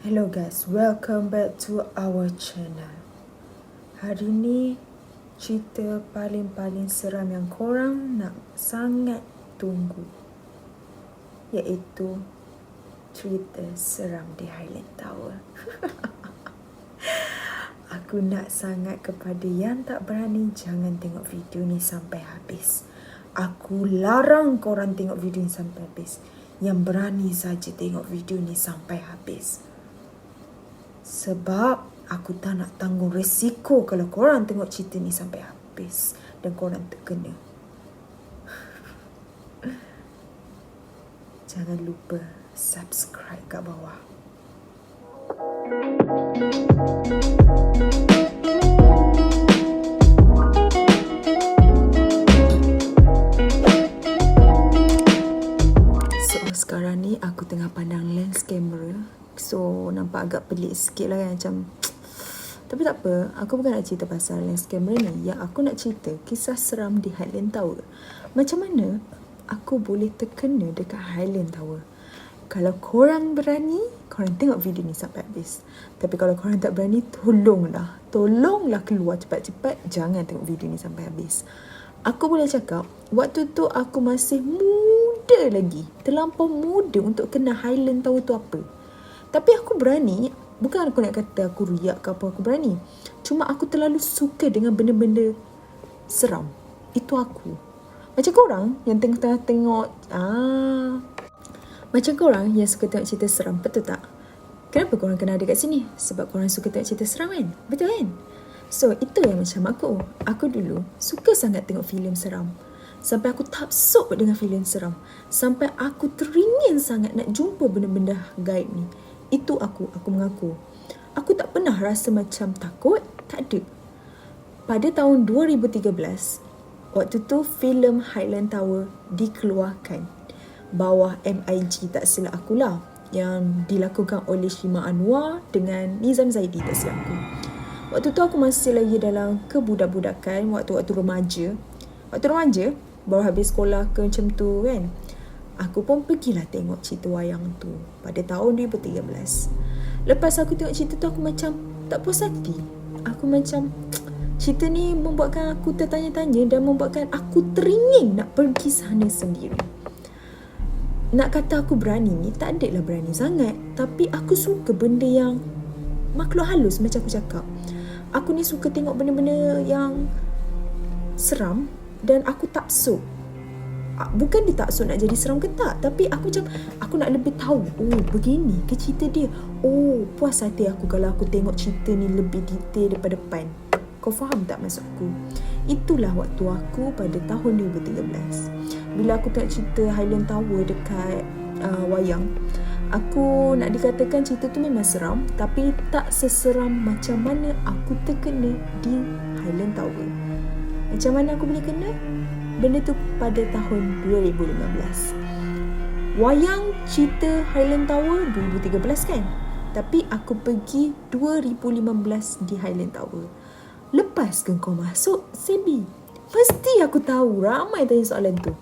Hello guys, welcome back to our channel. Hari ni cerita paling seram yang korang nak sangat tunggu, iaitu cerita seram di Highland Tower. Aku nak sangat kepada yang tak berani, jangan tengok video ni sampai habis. Aku larang korang tengok video ni sampai habis. Yang berani saja tengok video ni sampai habis. Sebab aku tak nak tanggung resiko kalau korang tengok cerita ni sampai habis dan korang terkena. Jangan lupa subscribe kat bawah. So sekarang ni aku tengah pandang lens camera. So nampak agak pelik sikit lah kan, macam. Tapi tak apa, aku bukan nak cerita pasal lens camera ni. Yang aku nak cerita kisah seram di Highland Tower. Macam mana aku boleh terkena dekat Highland Tower. Kalau korang berani, korang tengok video ni sampai habis. Tapi kalau korang tak berani, tolonglah keluar cepat-cepat. Jangan tengok video ni sampai habis. Aku boleh cakap, waktu tu aku masih muda lagi. Terlampau muda untuk kena Highland Tower tu apa. Tapi aku berani. Bukan aku nak kata aku riak ke apa, aku berani. Cuma aku terlalu suka dengan benda-benda seram. Itu aku. Macam korang yang tengah tengok macam korang yang suka tengok cerita seram, betul tak? Kenapa korang kena ada kat sini? Sebab korang suka tengok cerita seram kan? Betul kan? So itu yang macam aku. Aku dulu suka sangat tengok filem seram. Sampai aku taksub dengan filem seram. Sampai aku teringin sangat nak jumpa benda-benda gaib ni. Itu aku mengaku. Aku tak pernah rasa macam takut, tak ada. Pada tahun 2013, waktu tu filem Highland Tower dikeluarkan. Bawah MIG tak silap akulah. Yang dilakukan oleh Shima Anwar dengan Nizam Zaidi tak silap aku. Waktu tu aku masih lagi dalam kebudak-budakan, waktu-waktu remaja. Waktu remaja, baru habis sekolah ke macam tu kan. Aku pun pergilah tengok cerita wayang tu pada tahun 2013. Lepas aku tengok cerita tu, aku macam tak puas hati. Aku macam, cerita ni membuatkan aku tertanya-tanya dan membuatkan aku teringin nak pergi sana sendiri. Nak kata aku berani ni, tak adalah berani sangat. Tapi aku suka benda yang makhluk halus macam aku cakap. Aku ni suka tengok benda-benda yang seram dan aku taksub. Bukan dia taksub nak jadi seram ke tak, tapi aku macam, aku nak lebih tahu, begini ke cerita dia. Puas hati aku kalau aku tengok cerita ni lebih detail daripada depan. Kau faham tak maksud aku? Itulah waktu aku pada tahun 2013. Bila aku tengok cerita Highland Tower dekat wayang, aku nak dikatakan cerita tu memang seram, tapi tak seseram macam mana aku terkena di Highland Tower. Macam mana aku boleh kena? Benda tu pada tahun 2015. Wayang cerita Highland Tower 2013 kan? Tapi aku pergi 2015 di Highland Tower. Lepas ke kau masuk, Sebi? Mesti aku tahu ramai tanya soalan tu.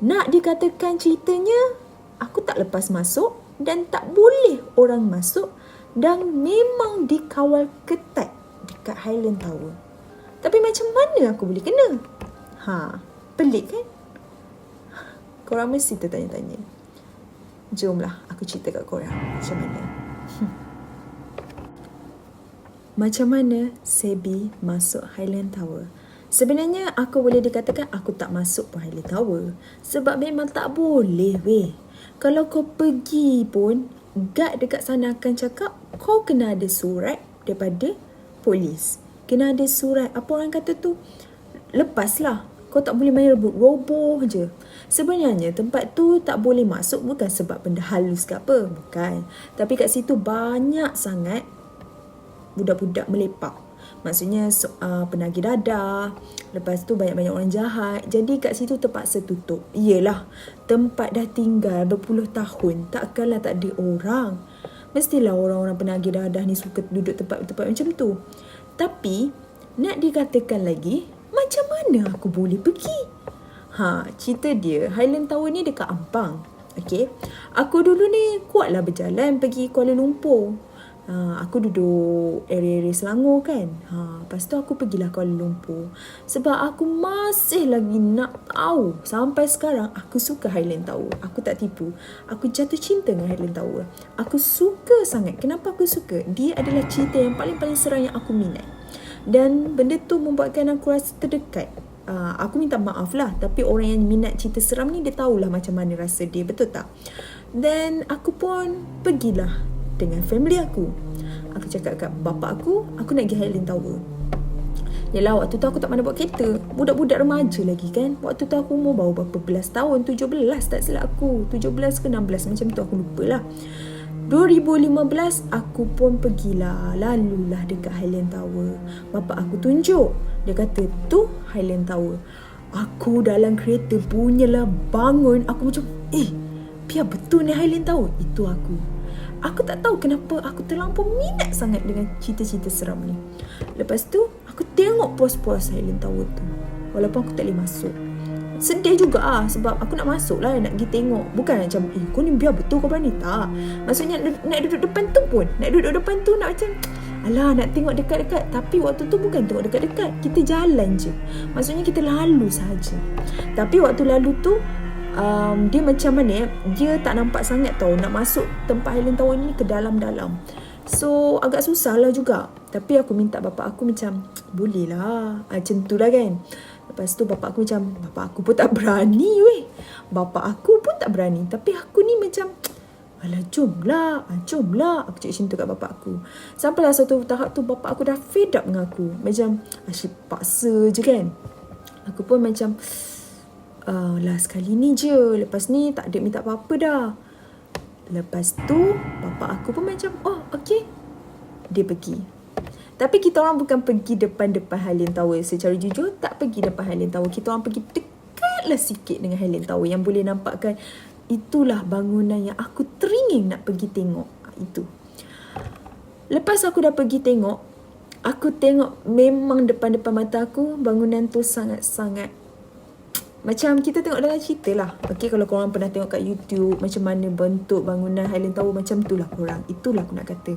Nak dikatakan ceritanya, aku tak lepas masuk dan tak boleh orang masuk dan memang dikawal ketat dekat Highland Tower. Tapi macam mana aku boleh kena? Pelik kan? Korang mesti tertanya-tanya. Jomlah aku cerita kat korang macam mana. Macam mana Sebi masuk Highland Tower? Sebenarnya aku boleh dikatakan aku tak masuk pun Highland Tower. Sebab memang tak boleh weh. Kalau kau pergi pun, guard dekat sana akan cakap kau kena ada surat daripada polis. Kena ada surat, apa orang kata tu, lepaslah. Kau tak boleh main roboh je. Sebenarnya tempat tu tak boleh masuk bukan sebab benda halus ke apa. Bukan. Tapi kat situ banyak sangat budak-budak melepak. Maksudnya penagih dadah. Lepas tu banyak-banyak orang jahat. Jadi kat situ terpaksa tutup. Yelah, tempat dah tinggal berpuluh tahun. Takkanlah tak ada orang. Mestilah orang-orang penagih dadah ni suka duduk tempat-tempat macam tu. Tapi nak dikatakan lagi, macam mana aku boleh pergi? Cerita dia, Highland Tower ni dekat Ampang. Okay. Aku dulu ni kuatlah berjalan pergi Kuala Lumpur. Aku duduk area-area Selangor kan. Lepas tu aku pergilah Kuala Lumpur. Sebab aku masih lagi nak tahu. Sampai sekarang aku suka Highland Tower. Aku tak tipu. Aku jatuh cinta dengan Highland Tower. Aku suka sangat. Kenapa aku suka? Dia adalah cerita yang paling-paling seram yang aku minat. Dan benda tu membuatkan aku rasa terdekat. Aku minta maaf lah. Tapi orang yang minat cerita seram ni, dia tahulah macam mana rasa dia. Betul tak? Dan aku pun pergilah dengan family aku. Aku cakap kat bapak aku nak pergi Highland Tower. Yalah, waktu tu aku tak mana buat kereta. Budak-budak remaja lagi kan. Waktu tu aku umur baru berapa belas tahun. 17 tak silap aku. 17 ke 16 macam tu, aku lupa lah. 2015 aku pun pergilah. Lalulah dekat Highland Tower. Bapak aku tunjuk. Dia kata, tu Highland Tower. Aku dalam kereta punyalah bangun. Aku macam, biar betul ni Highland Tower. Itu aku. Aku tak tahu kenapa aku terlampau minat sangat dengan cerita-cerita seram ni. Lepas tu, aku tengok pos-pos Highland Tower tu. Walaupun aku tak boleh masuk. Sedih juga sebab aku nak masuk lah, nak pergi tengok. Bukan macam, kau ni biar betul kau berani. Tak. Maksudnya nak duduk depan tu pun. Nak duduk depan tu nak macam, alah nak tengok dekat-dekat. Tapi waktu tu bukan tengok dekat-dekat. Kita jalan je. Maksudnya kita lalu saja. Tapi waktu lalu tu, dia macam mana dia tak nampak sangat tau. Nak masuk tempat Highland Tower ni ke dalam-dalam. So agak susah lah juga. Tapi aku minta bapak aku macam, boleh lah, macam tu lah kan. Lepas tu bapak aku pun tak berani weh. Bapak aku pun tak berani. Tapi aku ni macam, alah jomlah. Aku cakap macam tu kat bapak aku. Sampailah satu tahap tu bapak aku dah fed up dengan aku. Macam asyik paksa je kan. Aku pun macam, lah sekali ni je. Lepas ni tak ada minta apa-apa dah. Lepas tu bapak aku pun macam, okey. Dia pergi. Tapi kita orang bukan pergi depan-depan Highland Tower. Secara jujur tak pergi depan Highland Tower. Kita orang pergi dekatlah sikit dengan Highland Tower, yang boleh nampakkan itulah bangunan yang aku teringin nak pergi tengok. Itu. Lepas aku dah pergi tengok, aku tengok memang depan-depan mata aku bangunan tu sangat-sangat macam kita tengok dalam cerita lah. Okay, kalau korang pernah tengok kat YouTube macam mana bentuk bangunan Highland Tower, macam tu lah korang. Itulah aku nak kata.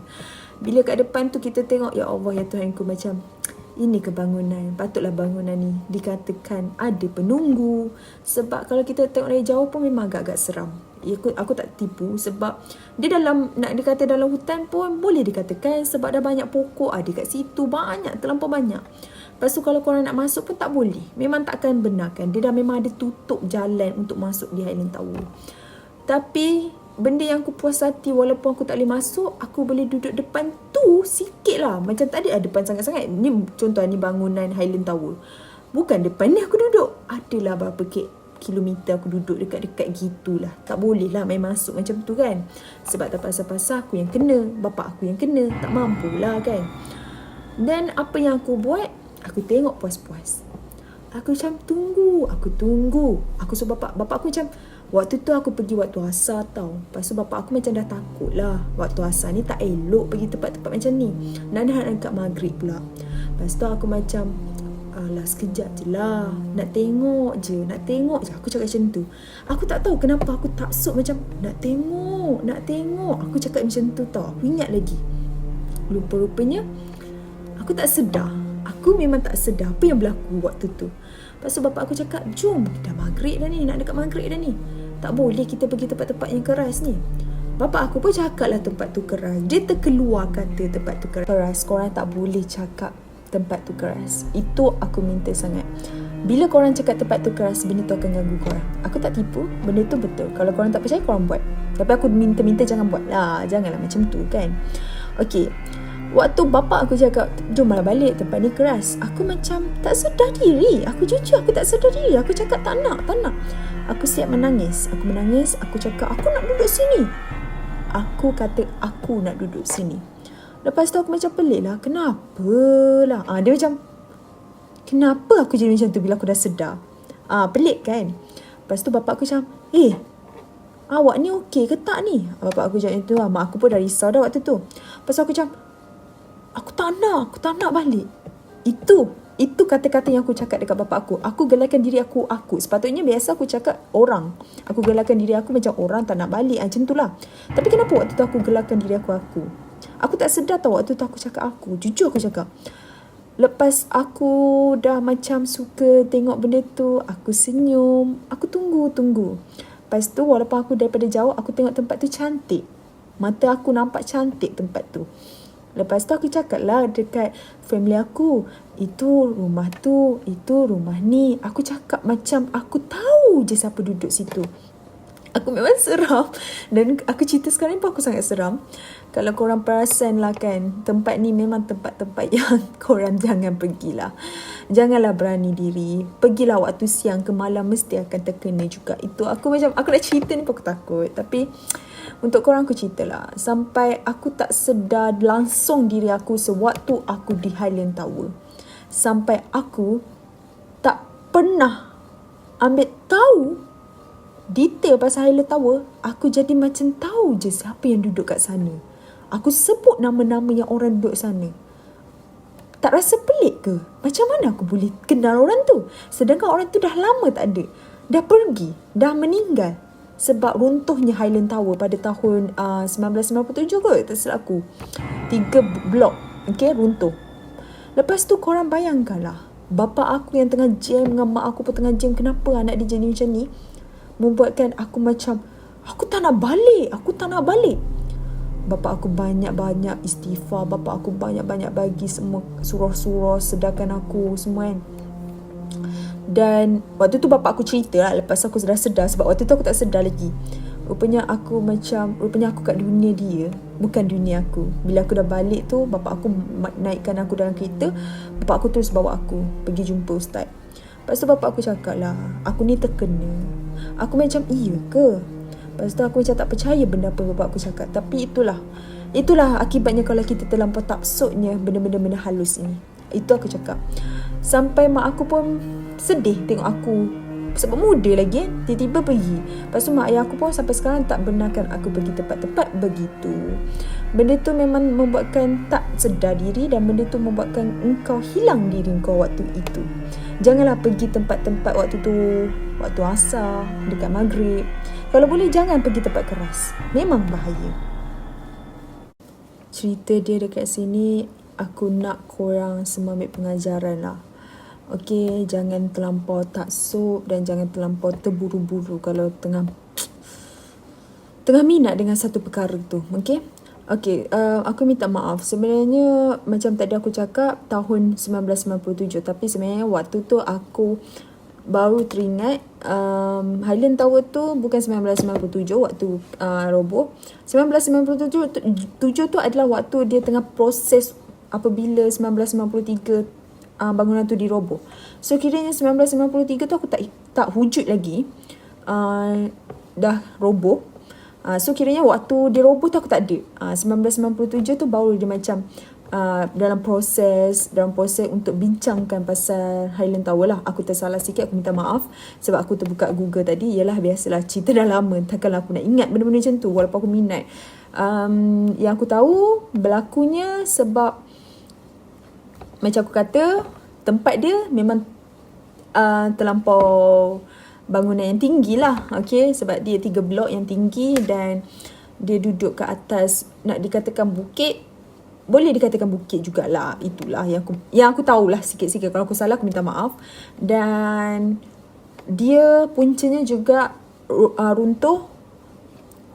Bila kat depan tu kita tengok, ya Allah ya Tuhanku, macam ini ke bangunan. Patutlah bangunan ni dikatakan ada penunggu. Sebab kalau kita tengok dari jauh pun memang agak-agak seram. Aku tak tipu sebab dia dalam, nak dikata dalam hutan pun boleh dikatakan, sebab dah banyak pokok ada kat situ. Banyak, terlampau banyak. Lepas tu kalau korang nak masuk pun tak boleh. Memang tak akan benarkan. Dia dah memang ada tutup jalan untuk masuk di Highland Tower. Tapi benda yang aku puas hati, walaupun aku tak boleh masuk, aku boleh duduk depan tu sikit lah. Macam tak ada depan sangat-sangat. Ni contoh ni bangunan Highland Tower. Bukan depan ni aku duduk. Adalah berapa kilometer aku duduk dekat-dekat gitulah. Tak boleh lah main masuk macam tu kan. Sebab tak pasal-pasal aku yang kena. Bapak aku yang kena. Tak mampulah kan. Dan apa yang aku buat, aku tengok puas-puas. Aku macam tunggu. Aku suruh bapak aku macam, waktu tu aku pergi waktu asar tau. Lepas tu bapak aku macam dah takut lah. Waktu asar ni tak elok pergi tempat-tempat macam ni. Nak dekat maghrib pula. Lepas tu aku macam, alah sekejap je lah. Nak tengok je. Aku cakap macam tu. Aku tak tahu kenapa aku taksub macam, nak tengok. Aku cakap macam tu tau. Aku ingat lagi. Rupa-rupanya aku tak sedar. Aku memang tak sedar apa yang berlaku waktu tu. Lepas tu bapak aku cakap, jom, dah maghrib dah ni, nak dekat maghrib dah ni. Tak boleh kita pergi tempat-tempat yang keras ni. Bapak aku pun cakap lah tempat tu keras. Dia terkeluar kata tempat tu keras. Korang tak boleh cakap tempat tu keras. Itu aku minta sangat. Bila korang cakap tempat tu keras, benda tu akan ganggu korang. Aku tak tipu, benda tu betul. Kalau korang tak percaya, korang buat. Tapi aku minta jangan buat lah. Janganlah macam tu kan. Okey. Waktu bapak aku cakap, jom malah balik, tempat ni keras. Aku macam tak sedar diri. Aku jujur, aku tak sedar diri. Aku cakap tak nak. Aku siap menangis. Aku cakap, aku nak duduk sini. Aku kata, aku nak duduk sini. Lepas tu aku macam pelik lah. Kenapa lah? Dia macam, kenapa aku jadi macam tu bila aku dah sedar? Pelik kan? Lepas tu bapak aku macam, awak ni okey ke tak ni? Bapak aku cakap itu. Mak aku pun dah risau dah waktu tu. Lepas tu aku macam, Aku tak nak balik. Itu Itu kata-kata yang aku cakap dekat bapak aku. Aku gelarkan diri aku. Sepatutnya biasa aku cakap orang. Aku gelarkan diri aku macam orang tak nak balik. Macam tu lah. Tapi kenapa waktu tu aku gelarkan diri aku? Aku tak sedar tau waktu tu aku cakap aku. Jujur aku cakap. Lepas aku dah macam suka tengok benda tu, aku senyum. Aku tunggu. Lepas tu walaupun aku daripada jauh, aku tengok tempat tu cantik. Mata aku nampak cantik tempat tu. Lepas tu aku cakap lah dekat family aku, itu rumah tu, itu rumah ni. Aku cakap macam aku tahu je siapa duduk situ. Aku memang seram. Dan aku cerita sekarang pun aku sangat seram. Kalau korang perasan lah kan, tempat ni memang tempat-tempat yang korang jangan pergilah. Janganlah berani diri. Pergilah waktu siang ke malam, mesti akan terkena juga. Itu aku macam, aku nak cerita ni pun aku takut. Tapi untuk korang aku ceritalah. Sampai aku tak sedar langsung diri aku sewaktu aku di Highland Tower. Sampai aku tak pernah ambil tahu detail pasal Highland Tower. Aku jadi macam tahu je siapa yang duduk kat sana. Aku sebut nama-nama yang orang duduk sana. Tak rasa pelik ke? Macam mana aku boleh kenal orang tu? Sedangkan orang tu dah lama tak ada. Dah pergi. Dah meninggal. Sebab runtuhnya Highland Tower pada tahun 1997 kot, tak silap aku. 3 blok, runtuh. Lepas tu korang bayangkanlah, bapa aku yang tengah jam dengan mak aku pun tengah jam. Kenapa anak dia jadi macam ni? Membuatkan aku macam, aku tak nak balik. Bapa aku banyak-banyak istighfar. Bapa aku banyak-banyak bagi semua surah-surah, sedarkan aku semua kan. Dan waktu tu bapak aku cerita lah, lepas aku dah sedar. Sebab waktu tu aku tak sedar lagi. Rupanya aku kat dunia dia, bukan dunia aku. Bila aku dah balik tu, bapak aku naikkan aku dalam kereta. Bapak aku terus bawa aku pergi jumpa ustaz. Lepas tu bapak aku cakap lah, aku ni terkena. Aku macam, iya ke? Lepas tu aku macam tak percaya benda apa bapak aku cakap. Tapi itulah akibatnya kalau kita terlampau taksudnya benda-benda halus ini. Itu aku cakap. Sampai mak aku pun sedih tengok aku. Sebab muda lagi kan, tiba-tiba pergi. Lepas tu mak ayah aku pun sampai sekarang tak benarkan aku pergi tempat-tempat begitu. Benda tu memang membuatkan tak sedar diri. Dan benda tu membuatkan engkau hilang diri kau waktu itu. Janganlah pergi tempat-tempat waktu tu, waktu asar, dekat maghrib. Kalau boleh jangan pergi tempat keras. Memang bahaya. Cerita dia dekat sini, aku nak korang semua ambil pengajaran lah. Okey, jangan terlampau taksub dan jangan terlampau terburu-buru kalau tengah minat dengan satu perkara tu. Okey, aku minta maaf. Sebenarnya macam tadi aku cakap tahun 1997, tapi sebenarnya waktu tu aku baru teringat Highland Tower tu bukan 1997 waktu roboh. 1997 tu adalah waktu dia tengah proses apabila 1993 bangunan tu diroboh. So kiranya 1993 tu aku tak wujud lagi. Dah roboh. So kiranya waktu dia roboh tu aku tak ada. 1997 tu baru dia macam dalam proses untuk bincangkan pasal Highland Tower lah. Aku tersalah sikit, aku minta maaf. Sebab aku terbuka Google tadi. Yalah, biasalah, cerita dah lama, takkanlah aku nak ingat benda-benda macam tu walaupun aku minat. Yang aku tahu berlakunya sebab macam aku kata, tempat dia memang terlampau bangunan yang tinggi lah. Sebab dia 3 blok yang tinggi dan dia duduk ke atas, nak dikatakan bukit, boleh dikatakan bukit jugalah. Itulah yang aku tahulah sikit-sikit. Kalau aku salah, aku minta maaf. Dan dia puncanya juga runtuh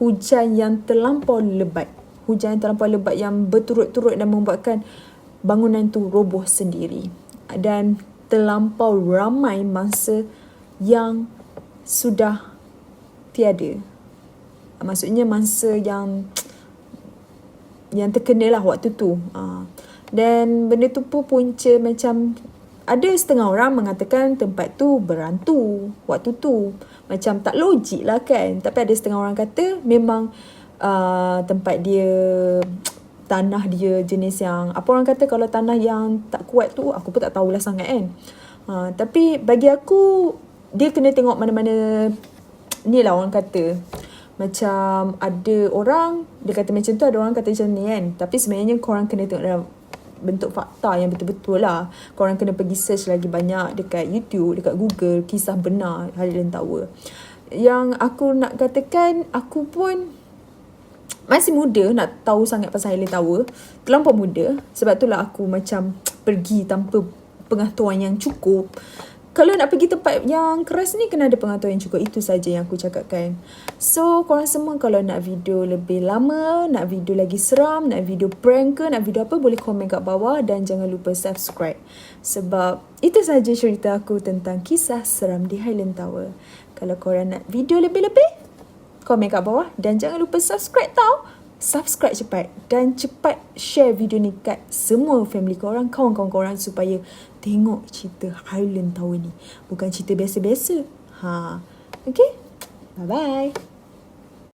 hujan yang terlampau lebat. Hujan yang terlampau lebat yang berturut-turut dan membuatkan bangunan tu roboh sendiri. Dan terlampau ramai mangsa yang sudah tiada. Maksudnya mangsa yang terkena lah waktu tu. Dan benda tu pun punca macam ada setengah orang mengatakan tempat tu berantu waktu tu. Macam tak logik lah kan. Tapi ada setengah orang kata memang tempat dia, tanah dia jenis yang, apa orang kata, kalau tanah yang tak kuat tu, aku pun tak tahulah sangat kan. Tapi bagi aku, dia kena tengok mana-mana, ni lah orang kata. Macam ada orang, dia kata macam tu, ada orang kata macam ni kan. Tapi sebenarnya korang kena tengok dalam bentuk fakta yang betul-betul lah. Korang kena pergi search lagi banyak dekat YouTube, dekat Google, kisah benar Highland Tower. Yang aku nak katakan, aku pun masih muda nak tahu sangat pasal Highland Tower. Terlampau muda. Sebab itulah aku macam pergi tanpa pengetahuan yang cukup. Kalau nak pergi tempat yang keras ni, kena ada pengetahuan yang cukup. Itu saja yang aku cakapkan. So, korang semua kalau nak video lebih lama, nak video lagi seram, nak video prank ke, nak video apa, boleh komen kat bawah. Dan jangan lupa subscribe. Sebab itu saja cerita aku tentang kisah seram di Highland Tower. Kalau korang nak video lebih-lebih, komen kat bawah. Dan jangan lupa subscribe tau. Subscribe cepat. Dan cepat share video ni kat semua family korang, kawan-kawan korang, supaya tengok cerita Highland Tower ni. Bukan cerita biasa-biasa. Okay? Bye-bye.